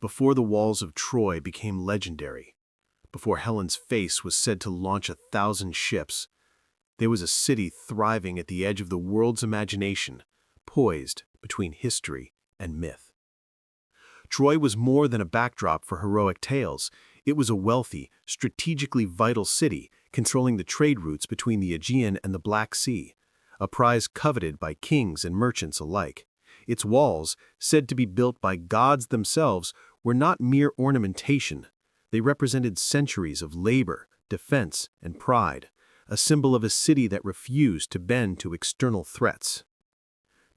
Before the walls of Troy became legendary, before Helen's face was said to launch 1,000 ships, there was a city thriving at the edge of the world's imagination, poised between history and myth. Troy was more than a backdrop for heroic tales. It was a wealthy, strategically vital city controlling the trade routes between the Aegean and the Black Sea, a prize coveted by kings and merchants alike. Its walls, said to be built by gods themselves, were not mere ornamentation. They represented centuries of labor, defense, and pride, a symbol of a city that refused to bend to external threats.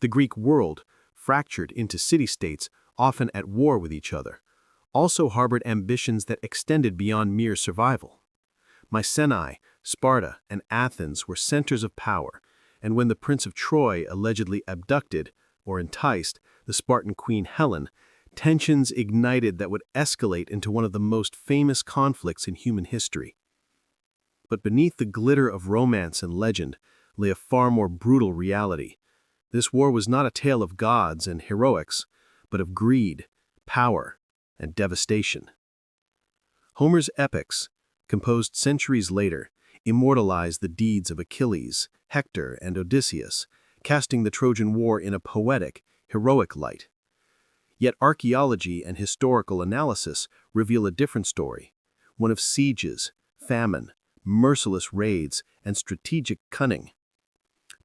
The Greek world, fractured into city-states, often at war with each other, also harbored ambitions that extended beyond mere survival. Mycenae, Sparta, and Athens were centers of power, and when the Prince of Troy allegedly abducted, or enticed, the Spartan queen Helen, tensions ignited that would escalate into one of the most famous conflicts in human history. But beneath the glitter of romance and legend lay a far more brutal reality. This war was not a tale of gods and heroics, but of greed, power, and devastation. Homer's epics, composed centuries later, immortalized the deeds of Achilles, Hector, and Odysseus, casting the Trojan War in a poetic, heroic light. Yet archaeology and historical analysis reveal a different story, one of sieges, famine, merciless raids, and strategic cunning.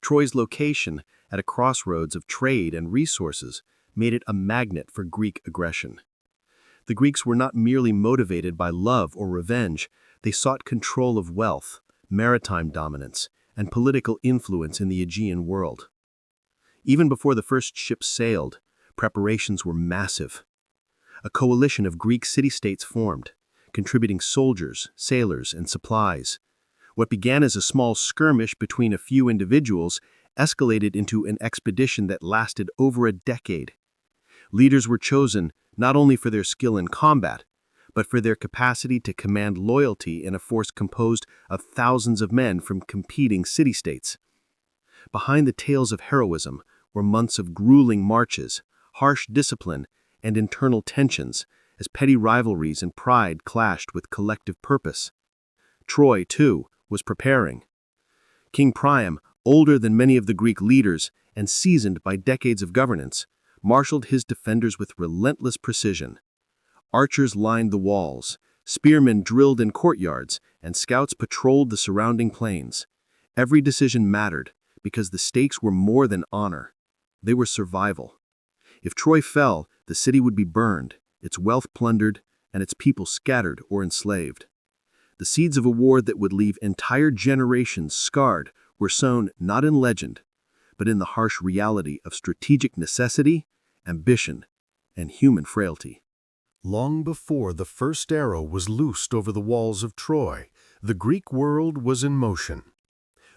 Troy's location, at a crossroads of trade and resources, made it a magnet for Greek aggression. The Greeks were not merely motivated by love or revenge, they sought control of wealth, maritime dominance, and political influence in the Aegean world. Even before the first ships sailed, preparations were massive. A coalition of Greek city-states formed, contributing soldiers, sailors, and supplies. What began as a small skirmish between a few individuals escalated into an expedition that lasted over a decade. Leaders were chosen not only for their skill in combat, but for their capacity to command loyalty in a force composed of thousands of men from competing city-states. Behind the tales of heroism were months of grueling marches, harsh discipline, and internal tensions as petty rivalries and pride clashed with collective purpose. Troy, too, was preparing. King Priam, older than many of the Greek leaders and seasoned by decades of governance, marshaled his defenders with relentless precision. Archers lined the walls, spearmen drilled in courtyards, and scouts patrolled the surrounding plains. Every decision mattered, because the stakes were more than honor. They were survival. If Troy fell, the city would be burned, its wealth plundered, and its people scattered or enslaved. The seeds of a war that would leave entire generations scarred were sown not in legend, but in the harsh reality of strategic necessity, ambition, and human frailty. Long before the first arrow was loosed over the walls of Troy, the Greek world was in motion.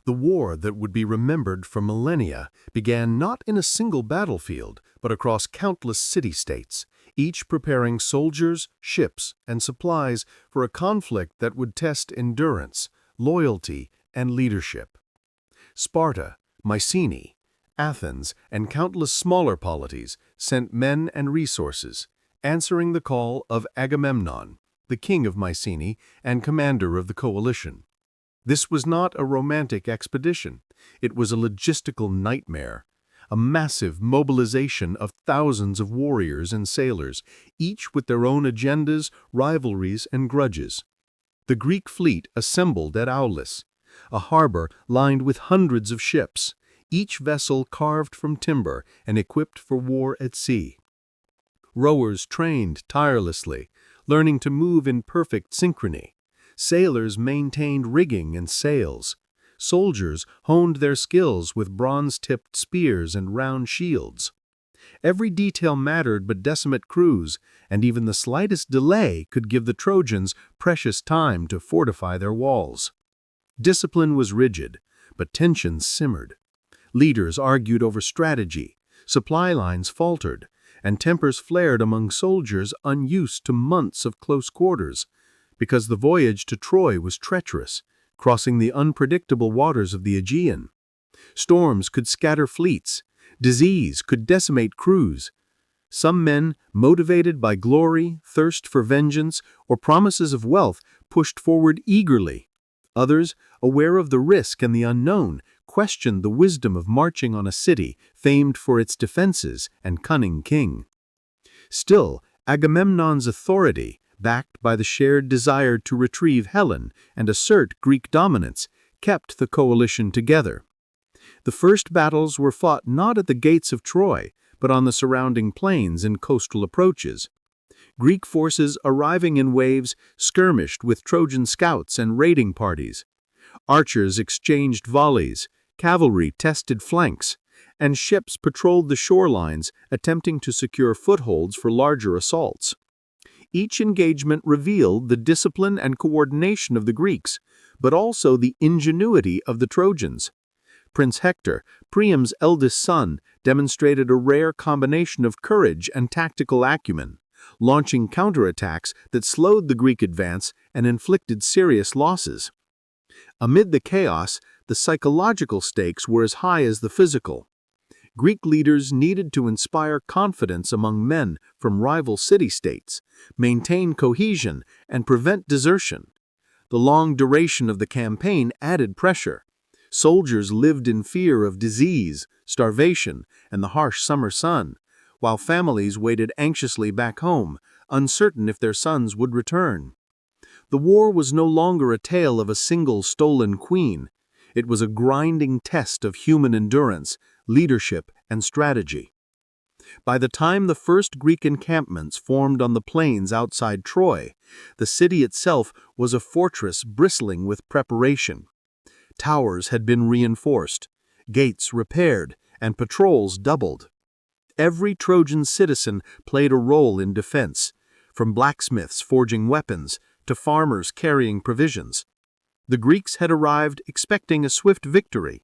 The war that would be remembered for millennia began not in a single battlefield, but across countless city-states, each preparing soldiers, ships, and supplies for a conflict that would test endurance, loyalty, and leadership. Sparta, Mycenae, Athens, and countless smaller polities sent men and resources, answering the call of Agamemnon, the king of Mycenae and commander of the coalition. This was not a romantic expedition. It was a logistical nightmare, a massive mobilization of thousands of warriors and sailors, each with their own agendas, rivalries, and grudges. The Greek fleet assembled at Aulis, a harbor lined with hundreds of ships, each vessel carved from timber and equipped for war at sea. Rowers trained tirelessly, learning to move in perfect synchrony. Sailors maintained rigging and sails. Soldiers honed their skills with bronze-tipped spears and round shields. Every detail mattered but decimate crews, and even the slightest delay could give the Trojans precious time to fortify their walls. Discipline was rigid, but tensions simmered. Leaders argued over strategy, supply lines faltered, and tempers flared among soldiers unused to months of close quarters, because the voyage to Troy was treacherous, crossing the unpredictable waters of the Aegean. Storms could scatter fleets, disease could decimate crews. Some men, motivated by glory, thirst for vengeance, or promises of wealth, pushed forward eagerly. Others, aware of the risk and the unknown, questioned the wisdom of marching on a city famed for its defenses and cunning king. Still, Agamemnon's authority, backed by the shared desire to retrieve Helen and assert Greek dominance, kept the coalition together. The first battles were fought not at the gates of Troy, but on the surrounding plains and coastal approaches. Greek forces arriving in waves skirmished with Trojan scouts and raiding parties. Archers exchanged volleys, cavalry tested flanks, and ships patrolled the shorelines, attempting to secure footholds for larger assaults. Each engagement revealed the discipline and coordination of the Greeks, but also the ingenuity of the Trojans. Prince Hector, Priam's eldest son, demonstrated a rare combination of courage and tactical acumen, launching counterattacks that slowed the Greek advance and inflicted serious losses. Amid the chaos, the psychological stakes were as high as the physical. Greek leaders needed to inspire confidence among men from rival city-states, maintain cohesion, and prevent desertion. The long duration of the campaign added pressure. Soldiers lived in fear of disease, starvation, and the harsh summer sun, while families waited anxiously back home, uncertain if their sons would return. The war was no longer a tale of a single stolen queen. It was a grinding test of human endurance, leadership, and strategy. By the time the first Greek encampments formed on the plains outside Troy, the city itself was a fortress bristling with preparation. Towers had been reinforced, gates repaired, and patrols doubled. Every Trojan citizen played a role in defense, from blacksmiths forging weapons to farmers carrying provisions. The Greeks had arrived expecting a swift victory,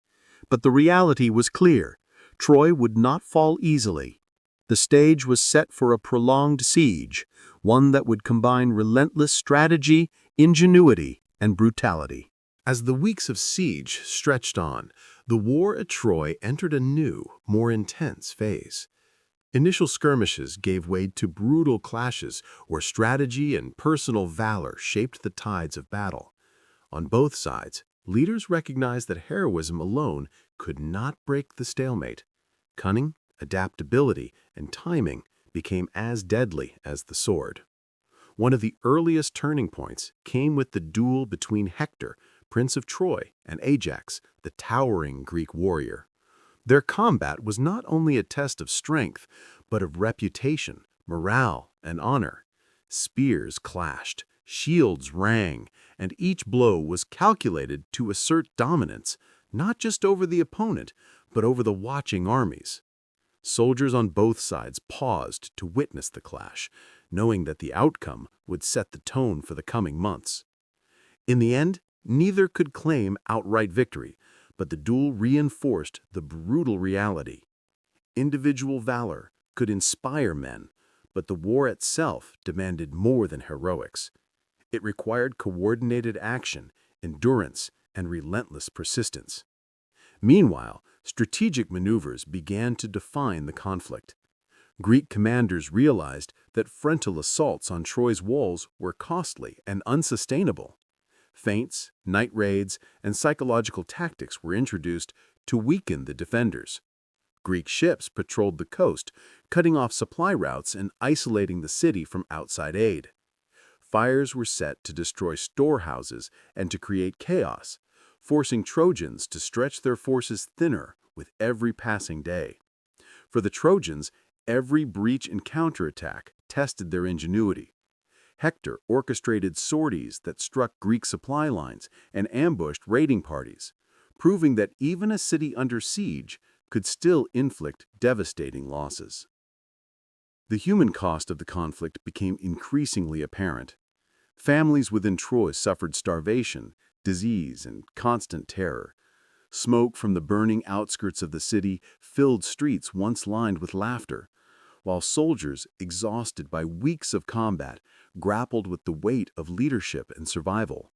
but the reality was clear. Troy would not fall easily. The stage was set for a prolonged siege, one that would combine relentless strategy, ingenuity, and brutality. As the weeks of siege stretched on, the war at Troy entered a new, more intense phase. Initial skirmishes gave way to brutal clashes where strategy and personal valor shaped the tides of battle. On both sides, leaders recognized that heroism alone could not break the stalemate. Cunning, adaptability, and timing became as deadly as the sword. One of the earliest turning points came with the duel between Hector, Prince of Troy, and Ajax, the towering Greek warrior. Their combat was not only a test of strength, but of reputation, morale, and honor. Spears clashed, shields rang, and each blow was calculated to assert dominance, not just over the opponent, but over the watching armies. Soldiers on both sides paused to witness the clash, knowing that the outcome would set the tone for the coming months. In the end, neither could claim outright victory, but the duel reinforced the brutal reality. Individual valor could inspire men, but the war itself demanded more than heroics. It required coordinated action, endurance, and relentless persistence. Meanwhile, strategic maneuvers began to define the conflict. Greek commanders realized that frontal assaults on Troy's walls were costly and unsustainable. Feints, night raids, and psychological tactics were introduced to weaken the defenders. Greek ships patrolled the coast, cutting off supply routes and isolating the city from outside aid. Fires were set to destroy storehouses and to create chaos, forcing Trojans to stretch their forces thinner with every passing day. For the Trojans, every breach and counterattack tested their ingenuity. Hector orchestrated sorties that struck Greek supply lines and ambushed raiding parties, proving that even a city under siege could still inflict devastating losses. The human cost of the conflict became increasingly apparent. Families within Troy suffered starvation, disease, and constant terror. Smoke from the burning outskirts of the city filled streets once lined with laughter, while soldiers, exhausted by weeks of combat, grappled with the weight of leadership and survival.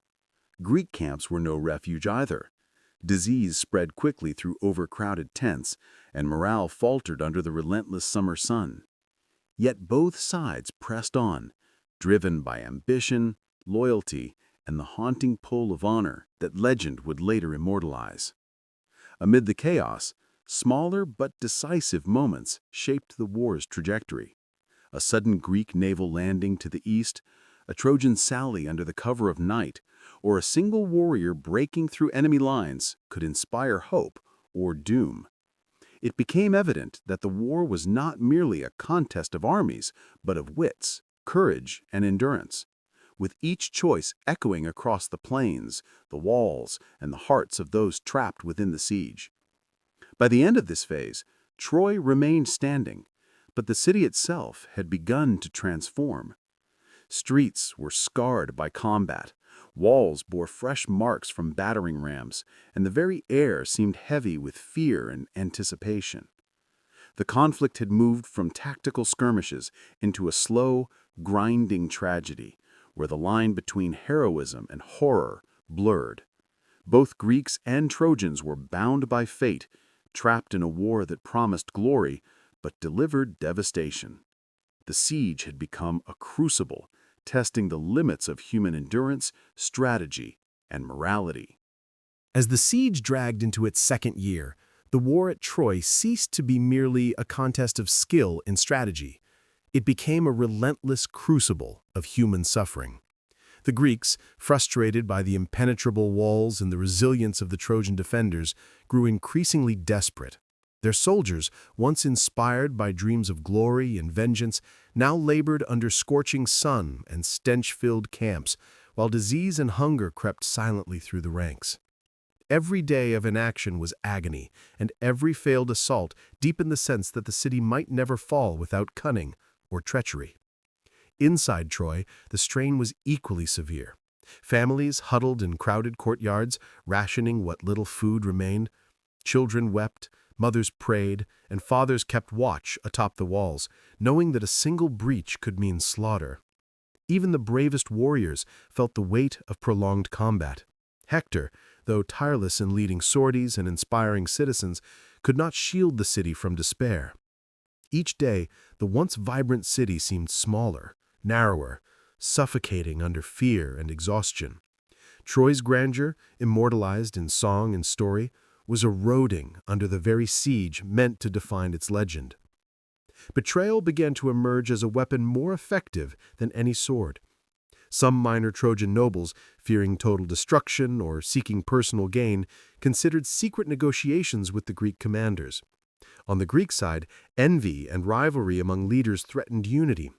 Greek camps were no refuge either. Disease spread quickly through overcrowded tents, and morale faltered under the relentless summer sun. Yet both sides pressed on, driven by ambition, loyalty, and the haunting pull of honor that legend would later immortalize. Amid the chaos, smaller but decisive moments shaped the war's trajectory. A sudden Greek naval landing to the east, a Trojan sally under the cover of night, or a single warrior breaking through enemy lines could inspire hope or doom. It became evident that the war was not merely a contest of armies, but of wits, courage, and endurance, with each choice echoing across the plains, the walls, and the hearts of those trapped within the siege. By the end of this phase, Troy remained standing, but the city itself had begun to transform. Streets were scarred by combat, walls bore fresh marks from battering rams, and the very air seemed heavy with fear and anticipation. The conflict had moved from tactical skirmishes into a slow, grinding tragedy, where the line between heroism and horror blurred. Both Greeks and Trojans were bound by fate, trapped in a war that promised glory but delivered devastation. The siege had become a crucible, testing the limits of human endurance, strategy, and morality. As the siege dragged into its second year, the war at Troy ceased to be merely a contest of skill and strategy. It became a relentless crucible of human suffering. The Greeks, frustrated by the impenetrable walls and the resilience of the Trojan defenders, grew increasingly desperate. Their soldiers, once inspired by dreams of glory and vengeance, now labored under scorching sun and stench-filled camps, while disease and hunger crept silently through the ranks. Every day of inaction was agony, and every failed assault deepened the sense that the city might never fall without cunning or treachery. Inside Troy, the strain was equally severe. Families huddled in crowded courtyards, rationing what little food remained. Children wept, mothers prayed, and fathers kept watch atop the walls, knowing that a single breach could mean slaughter. Even the bravest warriors felt the weight of prolonged combat. Hector, though tireless in leading sorties and inspiring citizens, could not shield the city from despair. Each day, the once vibrant city seemed smaller, narrower, suffocating under fear and exhaustion. Troy's grandeur, immortalized in song and story, was eroding under the very siege meant to define its legend. Betrayal began to emerge as a weapon more effective than any sword. Some minor Trojan nobles, fearing total destruction or seeking personal gain, considered secret negotiations with the Greek commanders. On the Greek side, envy and rivalry among leaders threatened unity.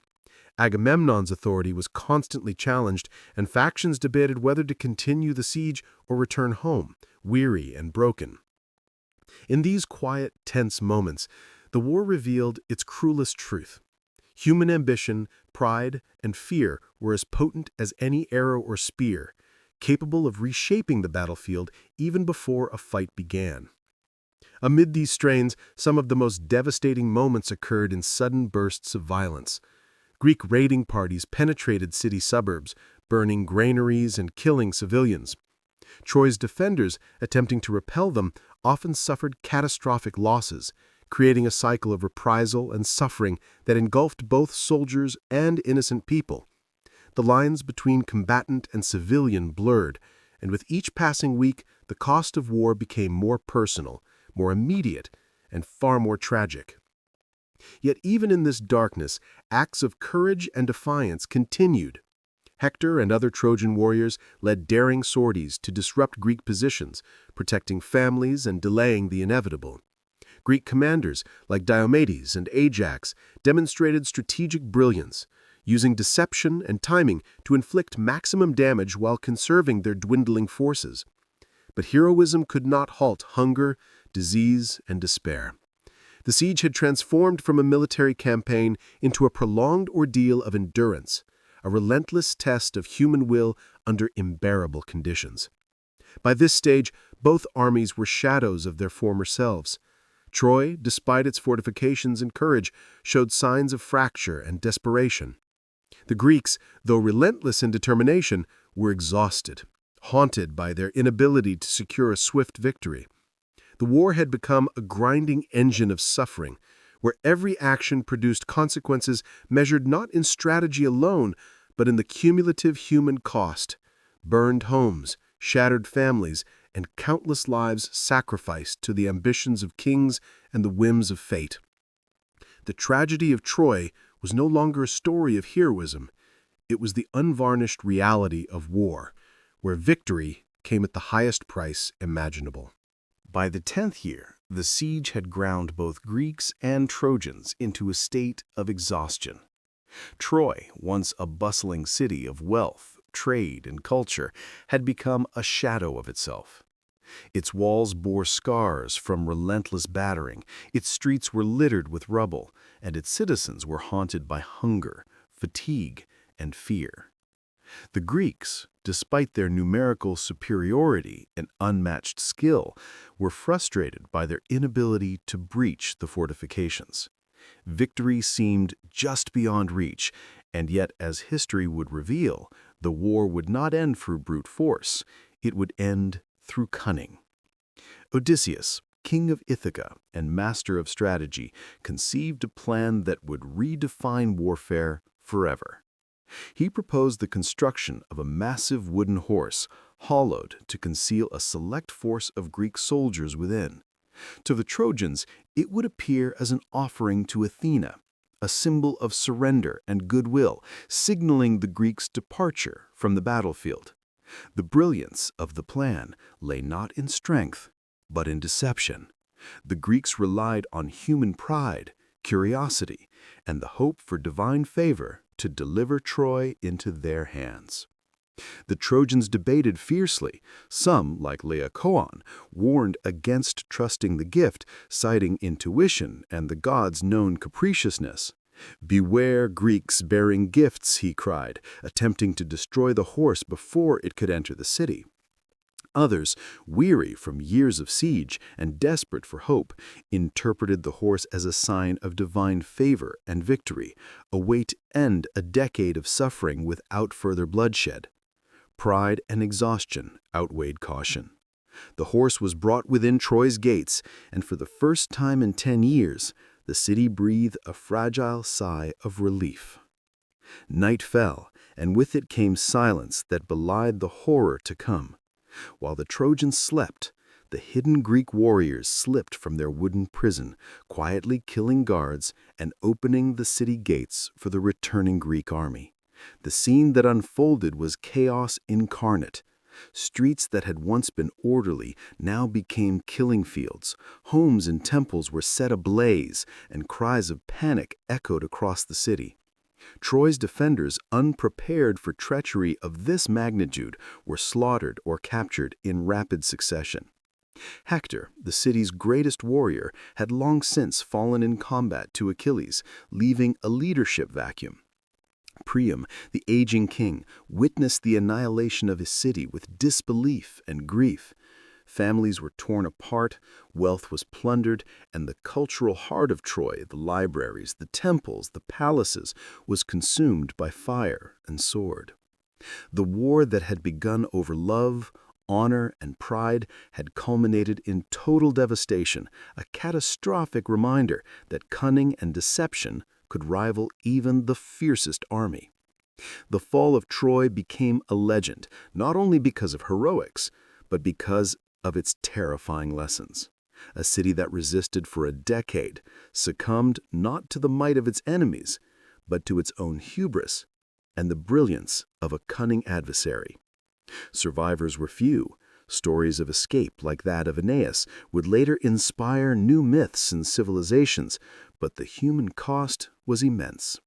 Agamemnon's authority was constantly challenged, and factions debated whether to continue the siege or return home, weary and broken. In these quiet, tense moments, the war revealed its cruelest truth. Human ambition, pride, and fear were as potent as any arrow or spear, capable of reshaping the battlefield even before a fight began. Amid these strains, some of the most devastating moments occurred in sudden bursts of violence. Greek raiding parties penetrated city suburbs, burning granaries and killing civilians. Troy's defenders, attempting to repel them, often suffered catastrophic losses, creating a cycle of reprisal and suffering that engulfed both soldiers and innocent people. The lines between combatant and civilian blurred, and with each passing week, the cost of war became more personal, more immediate, and far more tragic. Yet even in this darkness, acts of courage and defiance continued. Hector and other Trojan warriors led daring sorties to disrupt Greek positions, protecting families and delaying the inevitable. Greek commanders, like Diomedes and Ajax, demonstrated strategic brilliance, using deception and timing to inflict maximum damage while conserving their dwindling forces. But heroism could not halt hunger, disease, and despair. The siege had transformed from a military campaign into a prolonged ordeal of endurance, a relentless test of human will under unbearable conditions. By this stage, both armies were shadows of their former selves. Troy, despite its fortifications and courage, showed signs of fracture and desperation. The Greeks, though relentless in determination, were exhausted, haunted by their inability to secure a swift victory. The war had become a grinding engine of suffering, where every action produced consequences measured not in strategy alone, but in the cumulative human cost: burned homes, shattered families, and countless lives sacrificed to the ambitions of kings and the whims of fate. The tragedy of Troy was no longer a story of heroism. It was the unvarnished reality of war, where victory came at the highest price imaginable. By the 10th year, the siege had ground both Greeks and Trojans into a state of exhaustion. Troy, once a bustling city of wealth, trade, and culture, had become a shadow of itself. Its walls bore scars from relentless battering, its streets were littered with rubble, and its citizens were haunted by hunger, fatigue, and fear. The Greeks, despite their numerical superiority and unmatched skill, were frustrated by their inability to breach the fortifications. Victory seemed just beyond reach, and yet, as history would reveal, the war would not end through brute force, it would end through cunning. Odysseus, king of Ithaca and master of strategy, conceived a plan that would redefine warfare forever. He proposed the construction of a massive wooden horse, hollowed to conceal a select force of Greek soldiers within. To the Trojans, it would appear as an offering to Athena, a symbol of surrender and goodwill, signaling the Greeks' departure from the battlefield. The brilliance of the plan lay not in strength, but in deception. The Greeks relied on human pride, curiosity, and the hope for divine favor to deliver Troy into their hands. The Trojans debated fiercely. Some, like Laocoon, warned against trusting the gift, citing intuition and the gods' known capriciousness. "Beware Greeks bearing gifts," he cried, attempting to destroy the horse before it could enter the city. Others, weary from years of siege and desperate for hope, interpreted the horse as a sign of divine favor and victory, a way to end a decade of suffering without further bloodshed. Pride and exhaustion outweighed caution. The horse was brought within Troy's gates, and for the first time in 10 years, the city breathed a fragile sigh of relief. Night fell, and with it came silence that belied the horror to come. While the Trojans slept, the hidden Greek warriors slipped from their wooden prison, quietly killing guards and opening the city gates for the returning Greek army. The scene that unfolded was chaos incarnate. Streets that had once been orderly now became killing fields. Homes and temples were set ablaze, and cries of panic echoed across the city. Troy's defenders, unprepared for treachery of this magnitude, were slaughtered or captured in rapid succession. Hector, the city's greatest warrior, had long since fallen in combat to Achilles, leaving a leadership vacuum. Priam, the aging king, witnessed the annihilation of his city with disbelief and grief. Families were torn apart, wealth was plundered, and the cultural heart of Troy, the libraries, the temples, the palaces, was consumed by fire and sword. The war that had begun over love, honor, and pride had culminated in total devastation, a catastrophic reminder that cunning and deception could rival even the fiercest army. The fall of Troy became a legend, not only because of heroics, but because of its terrifying lessons. A city that resisted for a decade succumbed not to the might of its enemies, but to its own hubris and the brilliance of a cunning adversary. Survivors were few. Stories of escape, like that of Aeneas, would later inspire new myths and civilizations, but the human cost was immense.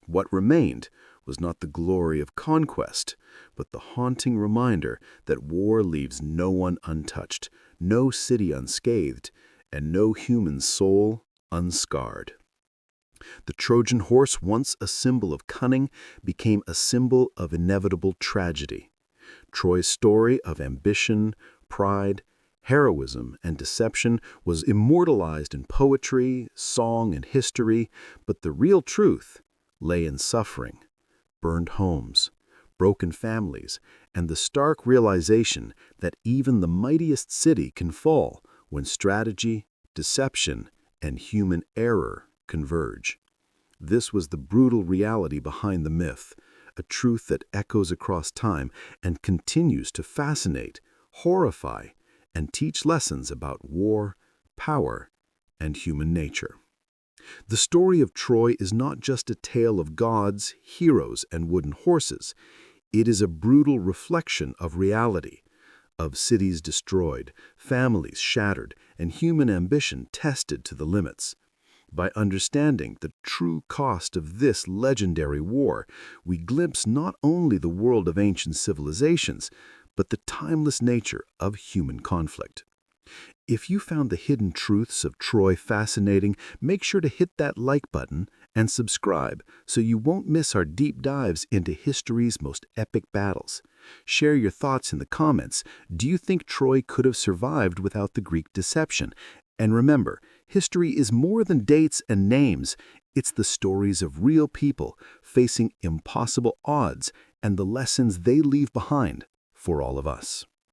What remained was not the glory of conquest, but the haunting reminder that war leaves no one untouched, no city unscathed, and no human soul unscarred. The Trojan horse, once a symbol of cunning, became a symbol of inevitable tragedy. Troy's story of ambition, pride, heroism, and deception was immortalized in poetry, song, and history, but the real truth lay in suffering, burned homes, broken families, and the stark realization that even the mightiest city can fall when strategy, deception, and human error converge. This was the brutal reality behind the myth, a truth that echoes across time and continues to fascinate, horrify, and teach lessons about war, power, and human nature. The story of Troy is not just a tale of gods, heroes, and wooden horses. It is a brutal reflection of reality, of cities destroyed, families shattered, and human ambition tested to the limits. By understanding the true cost of this legendary war, we glimpse not only the world of ancient civilizations, but the timeless nature of human conflict. If you found the hidden truths of Troy fascinating, make sure to hit that like button and subscribe so you won't miss our deep dives into history's most epic battles. Share your thoughts in the comments. Do you think Troy could have survived without the Greek deception? And remember, history is more than dates and names. It's the stories of real people facing impossible odds and the lessons they leave behind for all of us.